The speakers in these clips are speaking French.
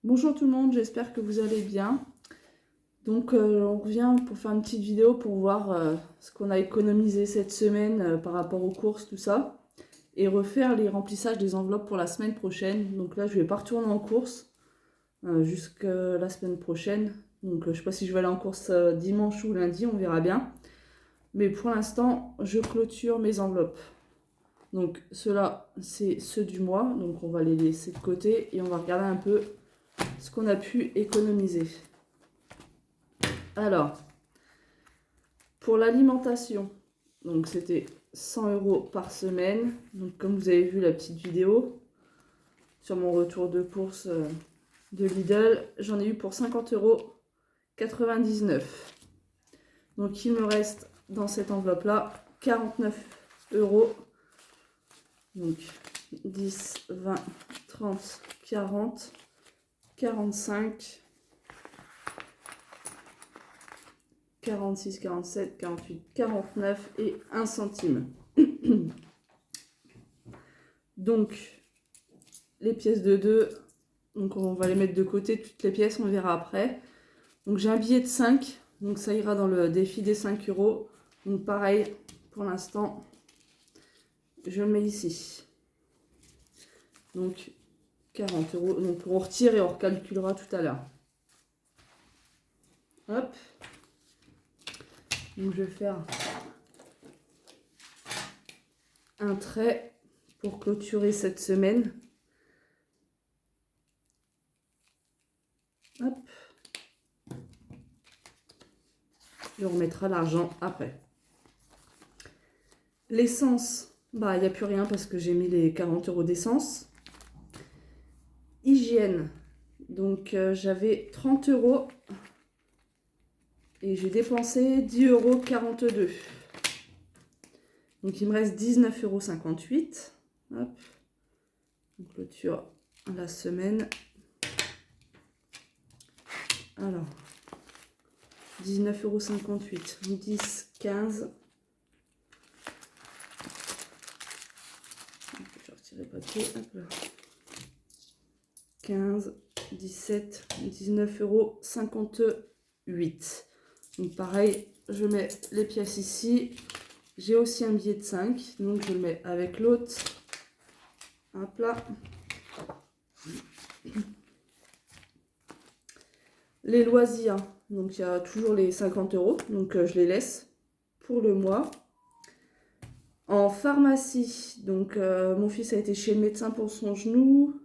Bonjour tout le monde, j'espère que vous allez bien. Donc on revient pour faire une petite vidéo pour voir ce qu'on a économisé cette semaine par rapport aux courses, tout ça. Et refaire les remplissages des enveloppes pour la semaine prochaine. Donc là je vais pas retourner en course jusqu'à la semaine prochaine. Donc je sais pas si je vais aller en course dimanche ou lundi, on verra bien. Mais pour l'instant je clôture mes enveloppes. Donc ceux-là c'est ceux du mois, donc on va les laisser de côté et on va regarder un peu ce qu'on a pu économiser. Alors, pour l'alimentation, donc c'était 100 € par semaine. Donc comme vous avez vu la petite vidéo sur mon retour de course de Lidl, j'en ai eu pour 50,99 €. Donc il me reste dans cette enveloppe là 49 €. Donc 10, 20, 30, 40, 45, 46, 47, 48, 49 et 1 centime. Donc, les pièces de 2, donc on va les mettre de côté, toutes les pièces, on verra après. Donc j'ai un billet de 5, donc ça ira dans le défi des 5 €. Donc pareil, pour l'instant, je le mets ici. Donc 40 €, donc on retire et on recalculera tout à l'heure. Hop. Donc je vais faire un trait pour clôturer cette semaine. Hop. Et on remettra l'argent après. L'essence, bah il n'y a plus rien parce que j'ai mis les 40 € d'essence. Hygiène, donc j'avais 30 € et j'ai dépensé 10,42 €. Donc il me reste 19,58 €. Hop, on clôture la semaine. Alors, 19,58 €, 10, 15. Je vais retirer le papier. Hop là. 15, 17, 19,58 €. Donc pareil, je mets les pièces ici. J'ai aussi un billet de 5, donc je le mets avec l'autre. Hop là. Les loisirs, donc il y a toujours les 50 €, donc je les laisse pour le mois. En pharmacie, donc mon fils a été chez le médecin pour son genou.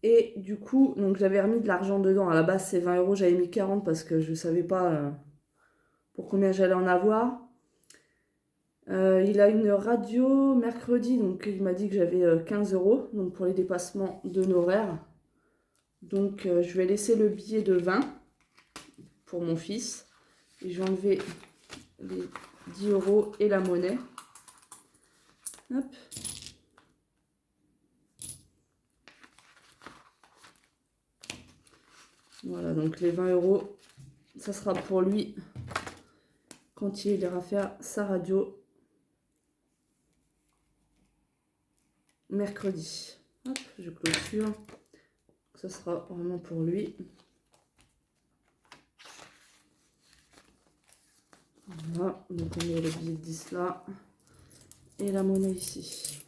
Et du coup, donc j'avais remis de l'argent dedans. À la base, c'est 20 €, j'avais mis 40 parce que je ne savais pas pour combien j'allais en avoir. Il a une radio mercredi, donc il m'a dit que j'avais 15 € donc pour les dépassements d'honoraires. Donc je vais laisser le billet de 20 pour mon fils. Et je vais enlever les 10 € et la monnaie. Hop. Voilà, donc les 20 €, ça sera pour lui quand il ira faire sa radio mercredi. Hop, je clôture. Ça sera vraiment pour lui. Voilà, donc on met le billet de 10 là. Et la monnaie ici.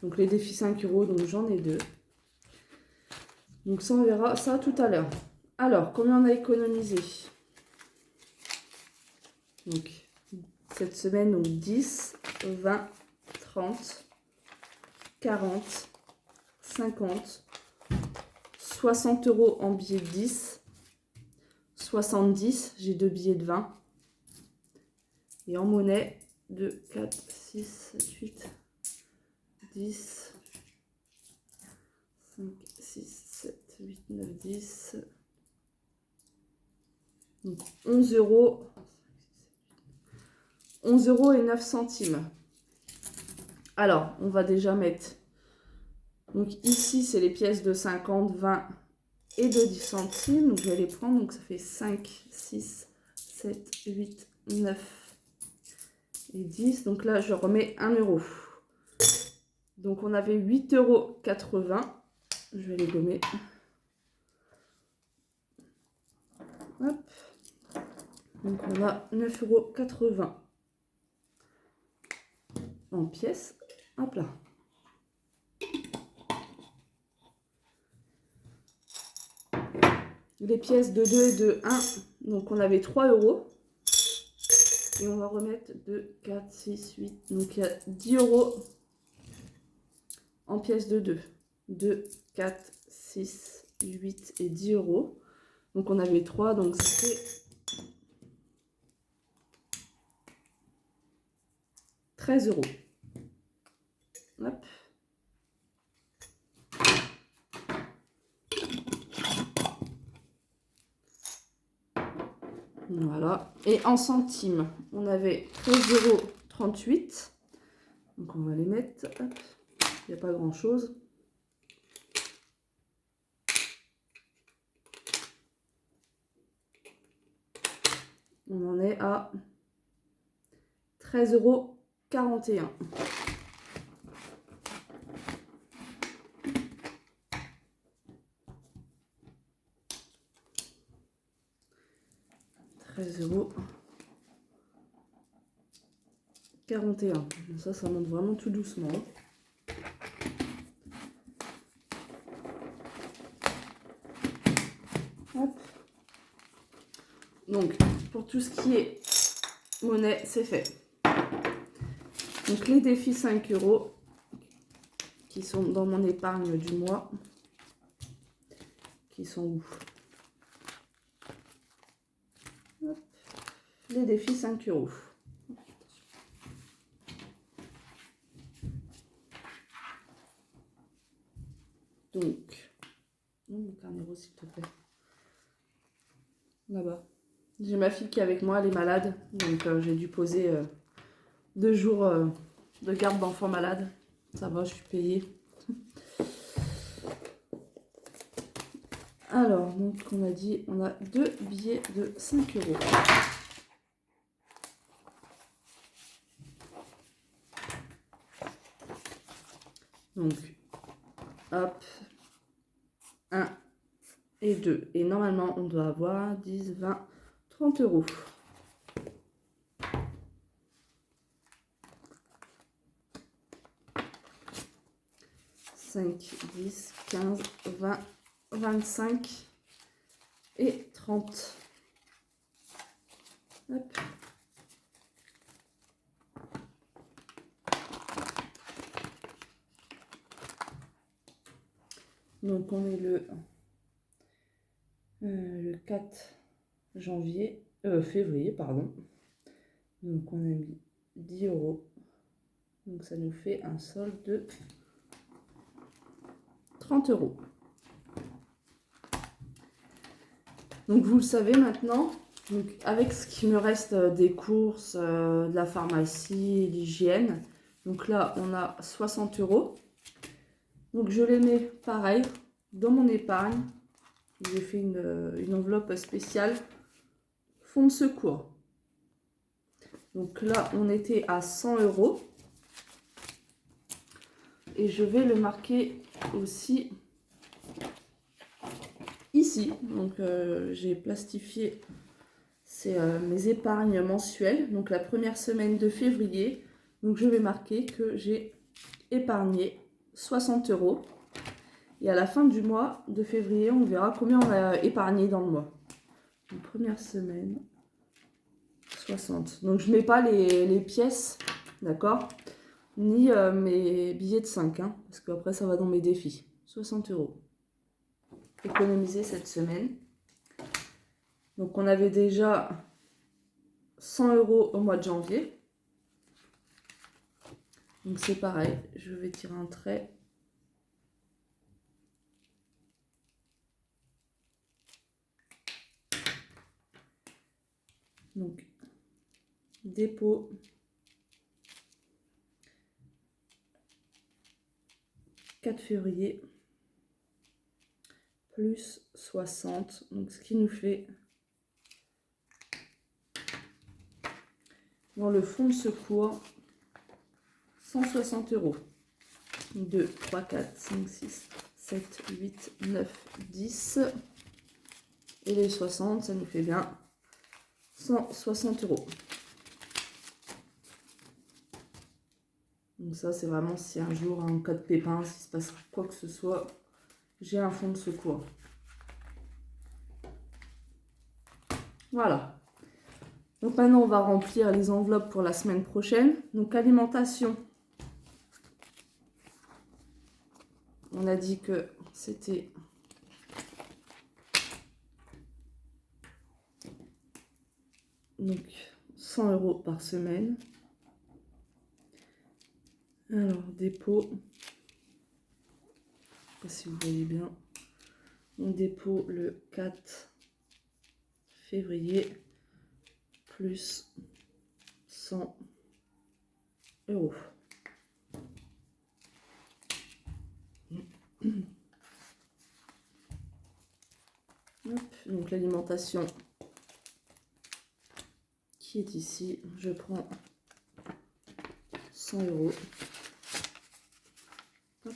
Donc les défis 5 €, donc j'en ai 2. Donc ça, on verra ça tout à l'heure. Alors, combien on a économisé? Donc, cette semaine, donc 10, 20, 30, 40, 50, 60 € en billets de 10, 70, j'ai 2 billets de 20. Et en monnaie, 2, 4, 6, 7, 8, 10, 5, 6, 7, 8, 9, 10. Donc 11 €. 11 € et 9 centimes. Alors, on va déjà mettre. Donc ici, c'est les pièces de 50, 20 et de 10 centimes. Donc je vais les prendre. Donc ça fait 5, 6, 7, 8, 9 et 10. Donc là, je remets 1 €. Donc on avait 8,80 €. Je vais les gommer. Hop. Donc on a 9,80 € en pièces. Hop là. Les pièces de 2 et de 1. Donc on avait 3 €. Et on va remettre 2, 4, 6, 8. Donc il y a 10 € en pièces de 2. 2, 4, 6, 8 et 10 €. Donc on avait 3, donc ça fait 13 €. Hop. Voilà. Et en centimes, on avait 13,38 €. Donc on va les mettre. Hop. Il n'y a pas grand chose. On en est à 13,41 €. €41. Ça monte vraiment tout doucement. Hop. Donc, pour tout ce qui est monnaie, c'est fait. Donc, les défis 5 € qui sont dans mon épargne du mois. Qui sont où? Hop. Les défis 5 €. Donc, mon carnet rose, s'il te plaît. Là-bas. J'ai ma fille qui est avec moi, elle est malade. Donc, j'ai dû poser 2 jours de garde d'enfant malade. Ça va, je suis payée. Alors, donc, on a dit, on a 2 billets de 5 €. Donc, hop, 1 et 2. Et normalement, on doit avoir 10, 20, 30 €. « 5, 10, 15, 20, 25 et 30. Hop. Donc on est le 4 février, pardon. Donc on a mis 10 €. Donc ça nous fait un solde de 30 €. Donc vous le savez maintenant, donc avec ce qui me reste des courses, de la pharmacie, l'hygiène. Donc là on a 60 €. Donc je les mets pareil dans mon épargne. J'ai fait une enveloppe spéciale fonds de secours. Donc là on était à 100 €. Et je vais le marquer aussi ici. Donc j'ai plastifié mes épargnes mensuelles. Donc la première semaine de février. Donc je vais marquer que j'ai épargné 60 €. Et à la fin du mois de février, on verra combien on a épargné dans le mois. Donc, première semaine, 60. Donc je ne mets pas les pièces, d'accord, ni mes billets de 5, hein, parce qu'après ça va dans mes défis. 60 € économisés cette semaine. Donc on avait déjà 100 € au mois de janvier. Donc c'est pareil, je vais tirer un trait. Donc dépôt. « 4 février plus 60, donc ce qui nous fait dans le fonds de secours 160 €. 2, 3, 4, 5, 6, 7, 8, 9, 10. Et les 60, ça nous fait bien 160 €. Donc ça, c'est vraiment si un jour, en cas de pépin, s'il se passe quoi que ce soit, j'ai un fonds de secours. Voilà. Donc maintenant, on va remplir les enveloppes pour la semaine prochaine. Donc alimentation. On a dit que c'était donc 100 € par semaine. Alors, dépôt. Je sais pas si vous voyez bien. On dépôt le 4 février plus 100 €. Hop, donc l'alimentation qui est ici, je prends 100 €. Hop.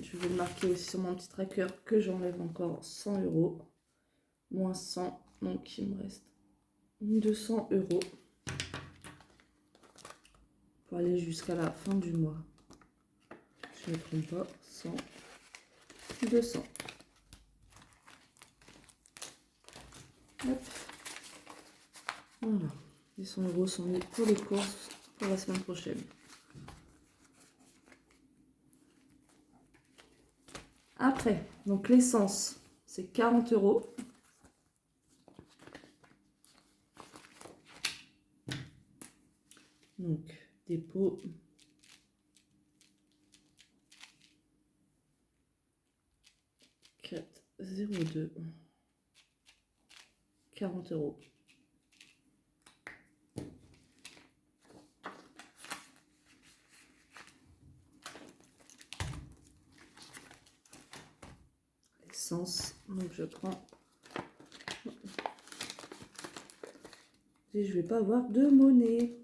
Je vais le marquer aussi sur mon petit tracker que j'enlève encore 100 €. Moins 100, donc il me reste 200 € pour aller jusqu'à la fin du mois. Je ne me trompe pas, 100, 200. Hop. Voilà, les 100 € sont mis pour les courses pour la semaine prochaine. Après, donc l'essence, c'est 40 €. Donc, dépôt. « 4,02 €. 40 €. Essence, donc je prends. Et je vais pas avoir de monnaie.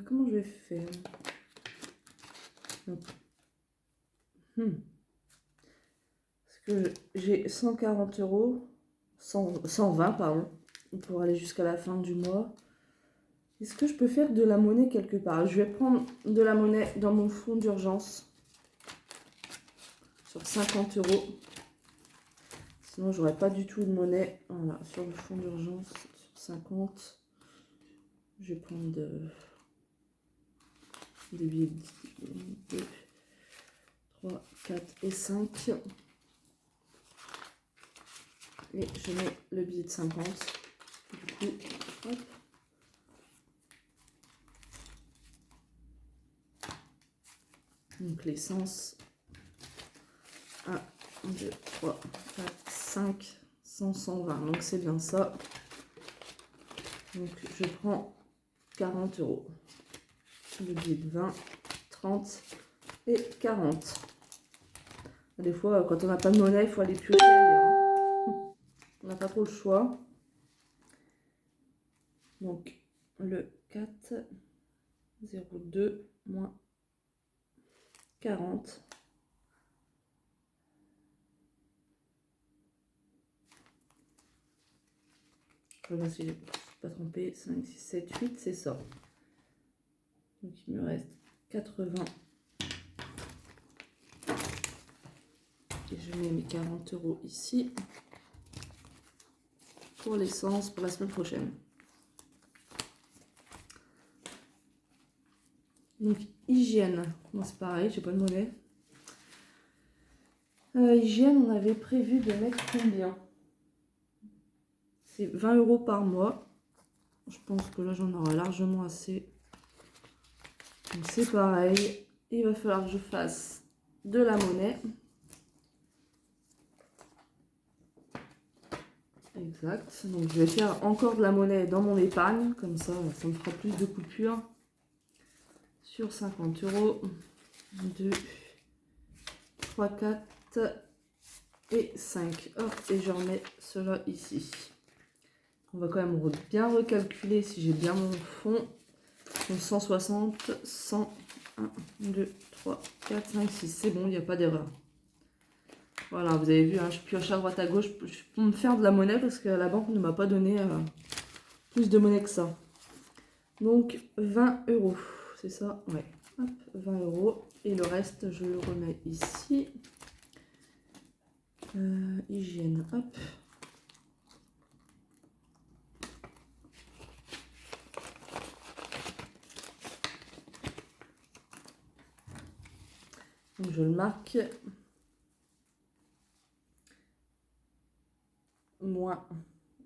Comment je vais faire? Parce que j'ai 140 €, 120 pardon, pour aller jusqu'à la fin du mois. Est-ce que je peux faire de la monnaie quelque part? Je vais prendre de la monnaie dans mon fonds d'urgence sur 50 €. Sinon, j'aurais pas du tout de monnaie. Voilà, sur le fonds d'urgence, sur 50. Je vais prendre des billets de 2, 3, 4 et 5. Et je mets le billet de 50. Du coup, hop. Donc l'essence. 1, 2, 3, 4, 5, 100, 120. Donc c'est bien ça. Donc je prends 40 €. Le billet de 20, 30 et 40. Des fois, quand on n'a pas de monnaie, il faut aller piocher ailleurs. On n'a pas trop le choix. Donc le 4,02 moins 40. Je vais voir si je ne suis pas trompée. 5, 6, 7, 8, c'est ça. Donc il me reste 80. Et je mets mes 40 € ici. Pour l'essence pour la semaine prochaine. Donc hygiène. Moi c'est pareil, j'ai pas de monnaie. Hygiène, on avait prévu de mettre combien? C'est 20 € par mois. Je pense que là, j'en aurai largement assez. Donc, c'est pareil. Il va falloir que je fasse de la monnaie. Exact. Donc, je vais faire encore de la monnaie dans mon épargne. Comme ça, ça me fera plus de coupures. Sur 50 €. 2, 3, 4 et 5. Hop, et je remets cela ici. On va quand même bien recalculer si j'ai bien mon fond. Donc 160, 100, 1, 2, 3, 4, 5, 6. C'est bon, il n'y a pas d'erreur. Voilà, vous avez vu, hein, je pioche à droite à gauche pour me faire de la monnaie parce que la banque ne m'a pas donné plus de monnaie que ça. Donc 20 €, c'est ça? Ouais. Hop, 20 €. Et le reste, je le remets ici. Hygiène, hop. Donc je le marque. Moins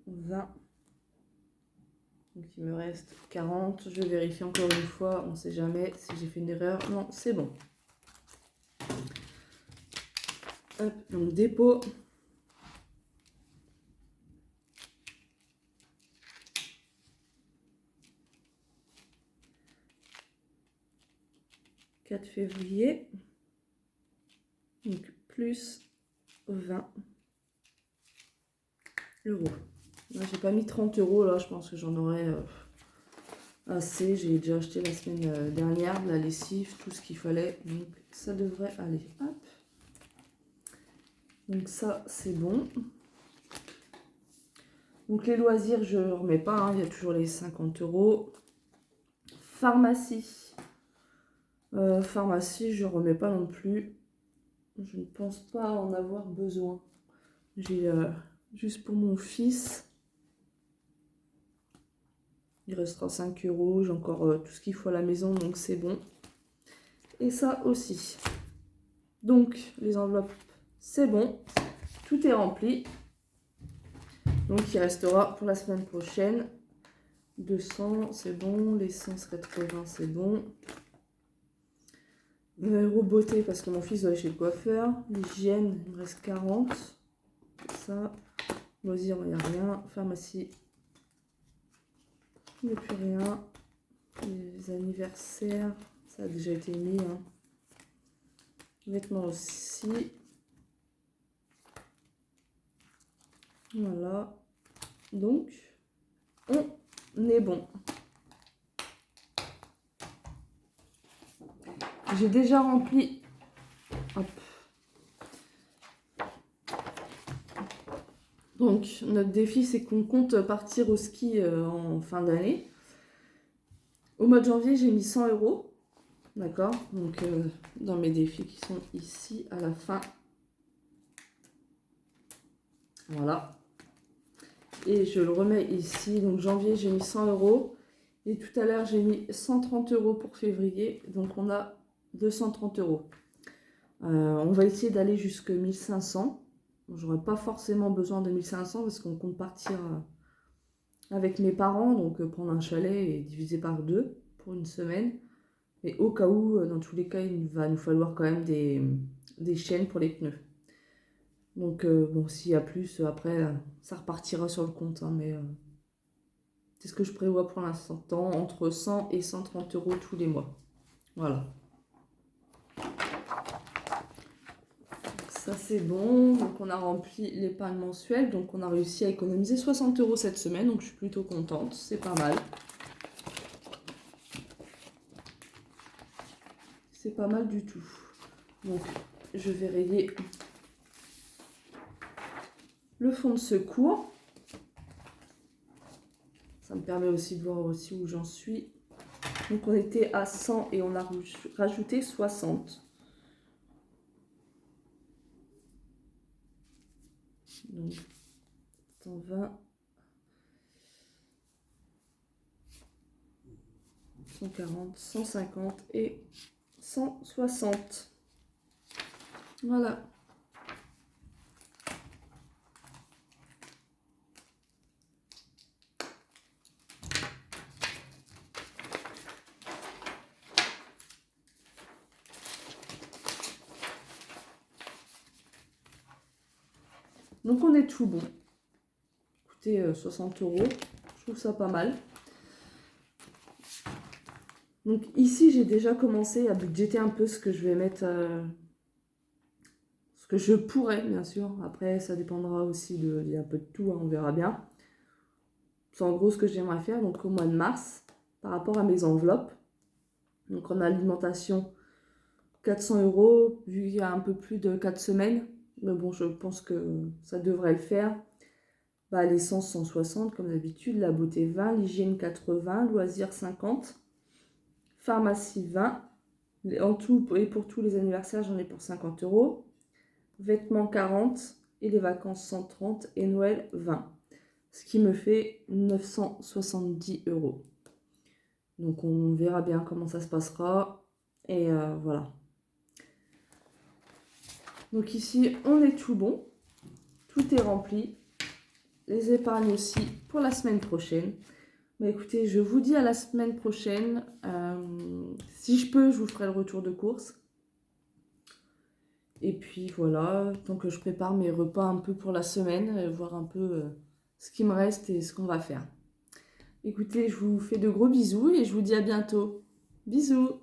20. Donc il me reste 40. Je vérifie encore une fois. On ne sait jamais si j'ai fait une erreur. Non, c'est bon. Hop, donc dépôt. « 4 février. Donc plus 20 €. Là, j'ai pas mis 30 € là. Je pense que j'en aurais assez. J'ai déjà acheté la semaine dernière de la lessive, tout ce qu'il fallait. Donc ça devrait aller. Hop. Donc ça, c'est bon. Donc les loisirs, je ne remets pas, hein, il y a toujours les 50 €. Pharmacie. Pharmacie, je ne remets pas non plus. Je ne pense pas en avoir besoin. J'ai juste pour mon fils. Il restera 5 €. J'ai encore tout ce qu'il faut à la maison, donc c'est bon. Et ça aussi. Donc les enveloppes, c'est bon. Tout est rempli. Donc il restera pour la semaine prochaine 200, c'est bon. Les 180, c'est bon. 20 € beauté parce que mon fils doit aller chez le coiffeur. L'hygiène, il me reste 40. Ça. Loisirs, il n'y a rien. Pharmacie, il n'y a plus rien. Les anniversaires, ça a déjà été mis. Hein. Vêtements aussi. Voilà. Donc, on est bon. J'ai déjà rempli. Hop. Donc, notre défi, c'est qu'on compte partir au ski en fin d'année. Au mois de janvier, j'ai mis 100 €. D'accord? Donc, dans mes défis qui sont ici à la fin. Voilà. Et je le remets ici. Donc, janvier, j'ai mis 100 €. Et tout à l'heure, j'ai mis 130 € pour février. Donc, on a 230 €. On va essayer d'aller jusqu'à 1500. J'aurais pas forcément besoin de 1500 parce qu'on compte partir avec mes parents. Donc, prendre un chalet et diviser par 2 pour une semaine. Et au cas où, dans tous les cas, il va nous falloir quand même des chaînes pour les pneus. Donc, bon, s'il y a plus, après, ça repartira sur le compte. Hein, mais c'est ce que je prévois pour l'instant, entre 100 et 130 € tous les mois. Voilà. Ça, c'est bon. Donc, on a rempli l'épargne mensuelle. Donc, on a réussi à économiser 60 € cette semaine. Donc, je suis plutôt contente. C'est pas mal. C'est pas mal du tout. Donc, je vais rayer le fonds de secours. Ça me permet aussi de voir aussi où j'en suis. Donc, on était à 100 et on a rajouté 60. Donc, 120, 140, 150 et 160. Voilà. Donc, on est tout bon. Écoutez, 60 €, je trouve ça pas mal. Donc, ici, j'ai déjà commencé à budgéter un peu ce que je vais mettre, ce que je pourrais, bien sûr. Après, ça dépendra aussi il y a un peu de tout, hein, on verra bien. C'est en gros ce que j'aimerais faire. Donc, au mois de mars, par rapport à mes enveloppes. Donc en alimentation, 400 €, vu qu'il y a un peu plus de 4 semaines. Mais bon, je pense que ça devrait le faire. Bah, l'essence 160 comme d'habitude, la beauté 20, l'hygiène 80, loisirs 50, pharmacie 20. En tout et pour tous les anniversaires, j'en ai pour 50 €. Vêtements 40 et les vacances 130 et Noël 20. Ce qui me fait 970 €. Donc on verra bien comment ça se passera. Et voilà. Donc ici, on est tout bon. Tout est rempli. Les épargnes aussi pour la semaine prochaine. Bah écoutez, je vous dis à la semaine prochaine. Si je peux, je vous ferai le retour de course. Et puis voilà, tant que je prépare mes repas un peu pour la semaine, voir un peu ce qui me reste et ce qu'on va faire. Écoutez, je vous fais de gros bisous et je vous dis à bientôt. Bisous!